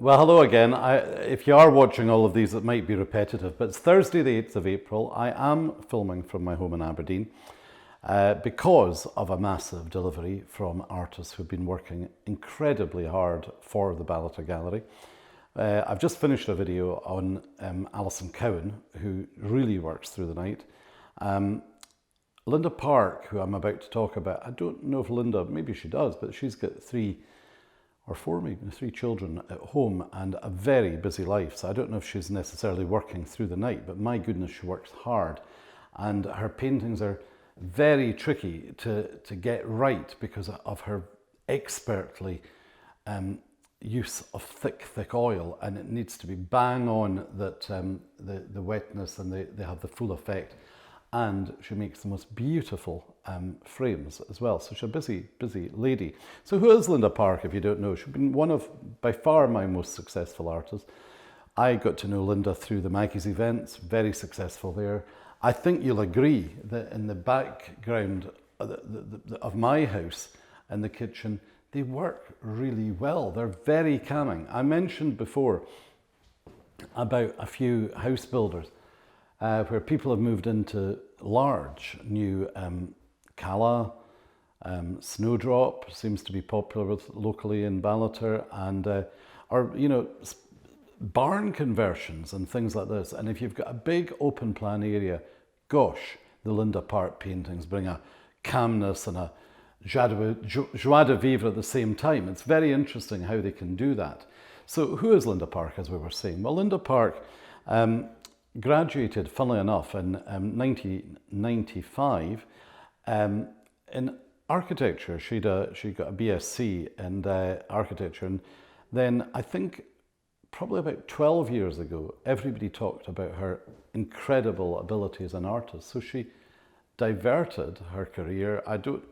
Well, hello again. If you are watching all of these, it might be repetitive, but it's Thursday, the 8th of April. I am filming from my home in Aberdeen because of a massive delivery from artists who've been working incredibly hard for the Ballater Gallery. I've just finished a video on Alison Cowan, who really works through the night. Linda Park, who I'm about to talk about, I don't know if Linda, maybe she does, but she's got three children at home and a very busy life. So I don't know if she's necessarily working through the night, but my goodness, she works hard. And her paintings are very tricky to get right because of her expertly use of thick oil, and it needs to be bang on that the wetness, and they have the full effect. And she makes the most beautiful frames as well. So she's a busy lady. So who is Linda Park, if you don't know? She's been one of, by far, my most successful artists. I got to know Linda through the Maggie's events, very successful there. I think you'll agree that in the background of my house and the kitchen, they work really well. They're very calming. I mentioned before about a few house builders where people have moved into large new calla, snowdrop seems to be popular locally in Ballater, and or barn conversions and things like this. And if you've got a big open plan area, gosh, the Linda Park paintings bring a calmness and a joie de vivre at the same time. It's very interesting how they can do that. So who is Linda Park, as we were saying? Well, Linda Park graduated, funnily enough, in 1995 in architecture. She got a BSc in architecture, and then I think probably about 12 years ago, everybody talked about her incredible ability as an artist. So she diverted her career. 12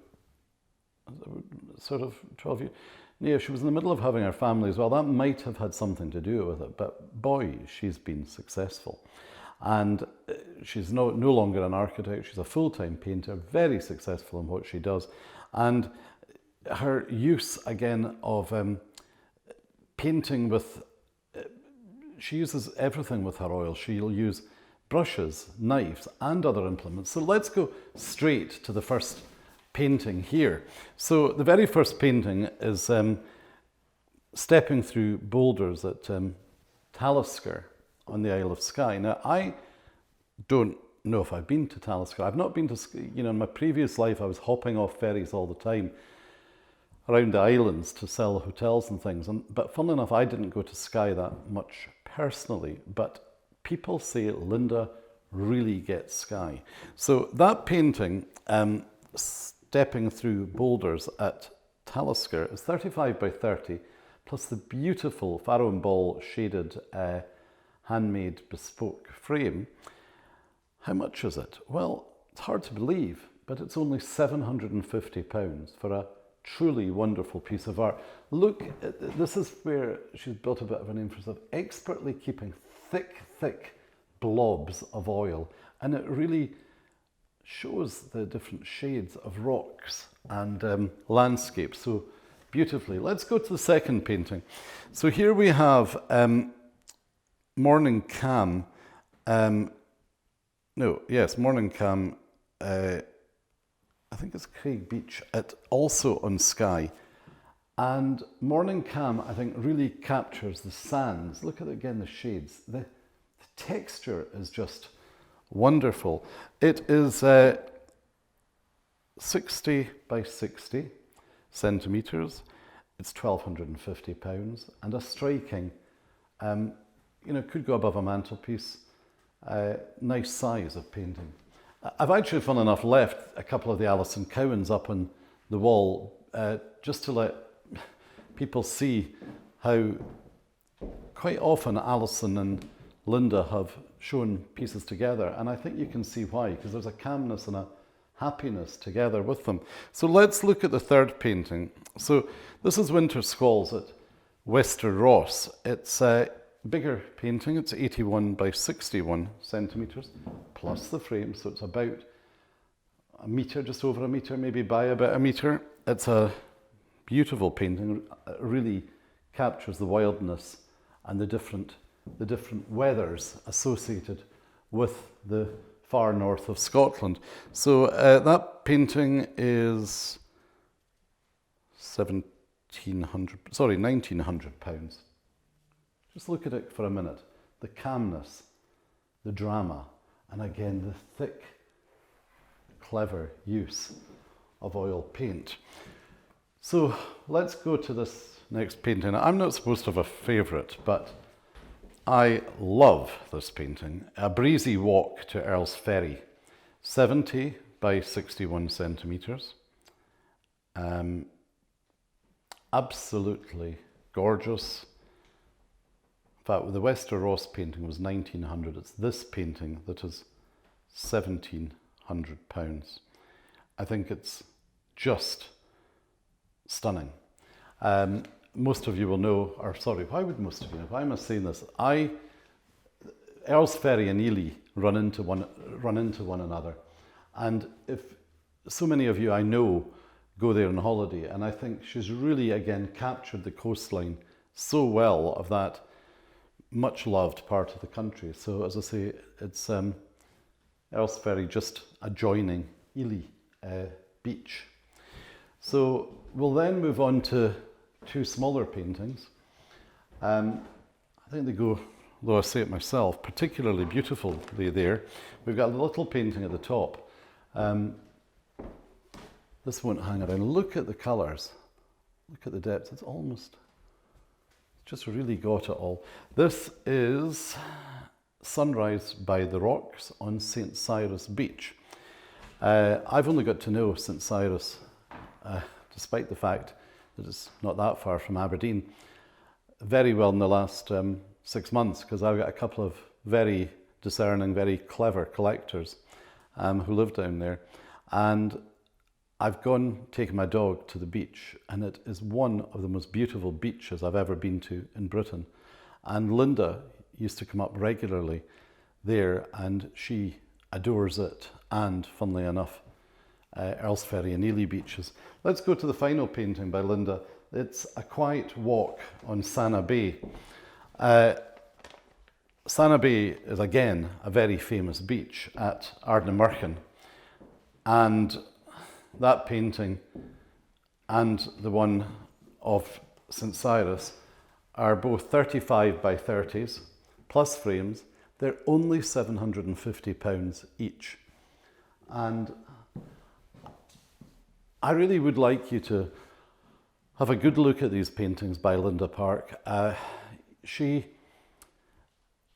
years. Yeah, she was in the middle of having her family as well. That might have had something to do with it, but boy, she's been successful. And she's no longer an architect, she's a full-time painter, very successful in what she does. And her use, again, of painting with, she uses everything with her oil. She'll use brushes, knives, and other implements. So let's go straight to the first painting here. So the very first painting is stepping through boulders at Talisker on the Isle of Skye. Now, I don't know if I've been to Talisker. I've not been to, in my previous life I was hopping off ferries all the time around the islands to sell hotels and things. But funnily enough, I didn't go to Skye that much personally, but people say Linda really gets Skye. So that painting, stepping through boulders at Talisker, is 35 by 30, plus the beautiful Farrow and Ball shaded handmade bespoke frame. How much is it? Well, it's hard to believe, but it's only £750 for a truly wonderful piece of art. Look, this is where she's built a bit of an emphasis of expertly keeping thick blobs of oil, and it really shows the different shades of rocks and landscapes so beautifully. Let's go to the second painting. So here we have Morning Cam. Morning Cam. I think it's Craig Beach, also on Skye. And Morning Cam, I think, really captures the sands. Look at, again, the shades. The texture is just wonderful. It is 60 by 60 centimetres. It's £1,250, and a striking, could go above a mantelpiece. Nice size of painting. I've actually, fun enough, left a couple of the Alison Cowans up on the wall just to let people see how quite often Alison and Linda have shown pieces together, and I think you can see why, because there's a calmness and a happiness together with them. So let's look at the third painting. So this is Winter Squalls at Wester Ross. It's a bigger painting. It's 81 by 61 centimetres plus the frame, so it's about a metre, just over a metre, maybe by about a metre. It's a beautiful painting. It really captures the wildness and the different weathers associated with the far north of Scotland. So that painting is £1,900. Just look at it for a minute. The calmness, the drama, and again the thick, clever use of oil paint. So let's go to this next painting. I'm not supposed to have a favourite, but I love this painting. A Breezy Walk to Earl's Ferry, 70 by 61 centimetres. Absolutely gorgeous. In fact, the Wester Ross painting was 1900. It's this painting that is £1,700. I think it's just stunning. Most of you will know, or sorry, why would most of you know? Why am I saying this? Earl's Ferry and Ely run into one another, and if so many of you I know go there on holiday, and I think she's really again captured the coastline so well of that much loved part of the country. So as I say, it's Earl's Ferry just adjoining Ely beach. So we'll then move on to two smaller paintings. I think they go, though I say it myself, particularly beautifully there. We've got a little painting at the top. This won't hang around. Look at the colours. Look at the depth. It's just really got it all. This is Sunrise by the Rocks on St. Cyrus Beach. I've only got to know St. Cyrus, despite the fact that it's not that far from Aberdeen, very well in the last 6 months, because I've got a couple of very discerning, very clever collectors who live down there. And I've taken my dog to the beach, and it is one of the most beautiful beaches I've ever been to in Britain. And Linda used to come up regularly there, and she adores it, and funnily enough, Earl's Ferry and Ely beaches. Let's go to the final painting by Linda. It's A Quiet Walk on Sana Bay. Sana Bay is again a very famous beach at Ardnamurchan, and that painting and the one of St. Cyrus are both 35 by 30s plus frames. They're only £750 each. And I really would like you to have a good look at these paintings by Linda Park.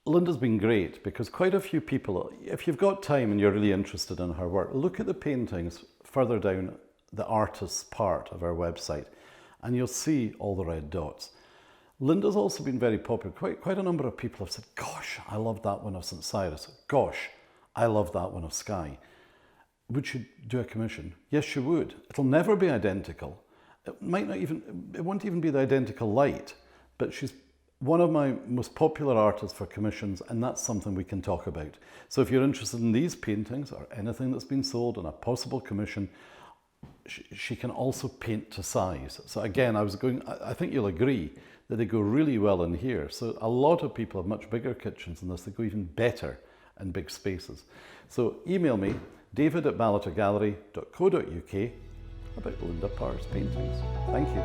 Linda's been great because quite a few people, if you've got time and you're really interested in her work, look at the paintings further down the artist's part of our website and you'll see all the red dots. Linda's also been very popular. Quite a number of people have said, gosh, I love that one of St. Cyrus. Gosh, I love that one of Skye. Would you do a commission? Yes, you would. It'll never be identical. It won't even be the identical light, but she's one of my most popular artists for commissions, and that's something we can talk about. So if you're interested in these paintings or anything that's been sold on a possible commission, she can also paint to size. So again, I think you'll agree that they go really well in here. So a lot of people have much bigger kitchens than this. They go even better in big spaces. So email me, david@ballatergallery.co.uk about Linda Parr's paintings. Thank you.